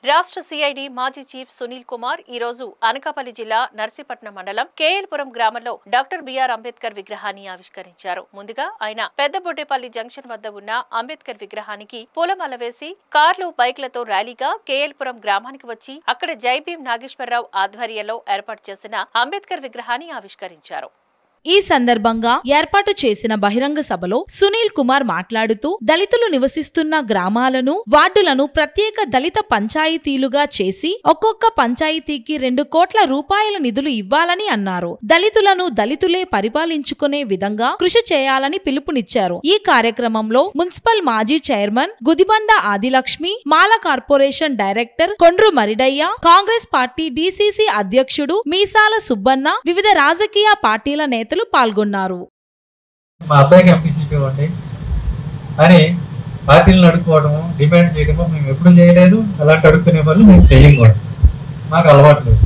రాష్ట్ర సిఐడి మాజీ చీఫ్ సునీల్ కుమార్ ఈ రోజు అనకాపల్లి జిల్లా నర్సీపట్నం మండలం కేఎల్పురం గ్రామంలో డాక్టర్ బిఆర్ అంబేద్కర్ విగ్రహాన్ని ఆవిష్కరించారు. ముందుగా ఆయన పెద్దబొడ్డేపల్లి జంక్షన్ వద్ద ఉన్న అంబేద్కర్ విగ్రహానికి పూలమాల వేసి కార్లు, బైక్లతో ర్యాలీగా కేఎల్పురం గ్రామానికి వచ్చి అక్కడ జైభీం నాగేశ్వరరావు ఆధ్వర్యంలో ఏర్పాటు చేసిన అంబేద్కర్ విగ్రహాన్ని ఆవిష్కరించారు. ఈ సందర్భంగా ఏర్పాటు చేసిన బహిరంగ సభలో సునీల్ కుమార్ మాట్లాడుతూ దళితులు నివసిస్తున్న గ్రామాలను, వార్డులను ప్రత్యేక దళిత పంచాయతీలుగా చేసి ఒక్కొక్క పంచాయతీకి 2 కోట్ల రూపాయల నిధులు ఇవ్వాలని అన్నారు. దళితులను దళితులే పరిపాలించుకునే విధంగా కృషి చేయాలని పిలుపునిచ్చారు. ఈ కార్యక్రమంలో మున్సిపల్ మాజీ chairman Gudibanda Adilakshmi, Mala corporation director Kondru Maridayya, Congress party DCC అధ్యక్షుడు మీసాల సుబ్బన్న, వివిధ రాజకీయ పార్టీల నేతలు పాల్గొన్నారు. మా అబ్బాయికి ఎంపీసీటీ ఇవ్వండి అని పార్టీలను అడుక్కోవడము, డిమాండ్ చేయడము మేము ఎప్పుడు చేయలేదు. అలాంటి అడుక్కునే వాళ్ళు మేము చేయం కూడా, మాకు అలవాటు లేదు,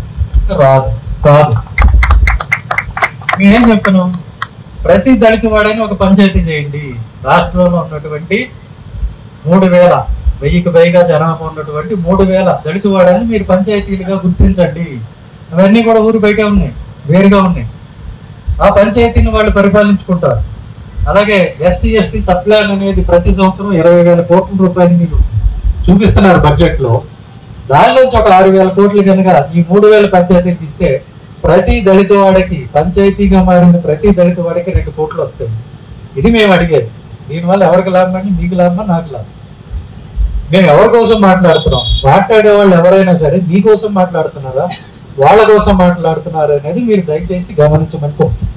కాదు. మేమేం చెప్తున్నాం, ప్రతి దళిత వాడని ఒక పంచాయతీ చేయండి. రాష్ట్రంలో ఉన్నటువంటి 3,000 పైగా జనాభా ఉన్నటువంటి 3,000 దళిత వాడని మీరు పంచాయతీలుగా గుర్తించండి. అవన్నీ కూడా ఊరు బయట ఉన్నాయి, వేరుగా ఉన్నాయి. ఆ పంచాయతీని వాళ్ళు పరిపాలించుకుంటారు. అలాగే ఎస్సీ ఎస్టీ సప్లాన్ అనేది ప్రతి సంవత్సరం 20,000 కోట్ల రూపాయలు మీకు చూపిస్తున్నారు బడ్జెట్ లో. దానిలోంచి ఒక 6,000 కోట్లు కనుక ఈ 3,000 పంచాయతీకి ఇస్తే ప్రతి దళిత వాడికి, పంచాయతీగా మారిన ప్రతి దళిత వాడికి 2 కోట్లు వస్తాయి. ఇది మేము అడిగేది. దీనివల్ల ఎవరికి లాభం అండి? మీకు లాభమా, నాకు లాభం? మేము ఎవరి కోసం మాట్లాడుతున్నాం? మాట్లాడే వాళ్ళు ఎవరైనా సరే మీకోసం మాట్లాడుతున్నారా, వాళ్ళ కోసం మాట్లాడుతున్నారు అనేది మీరు దయచేసి గమనించమని కోరుతున్నాను.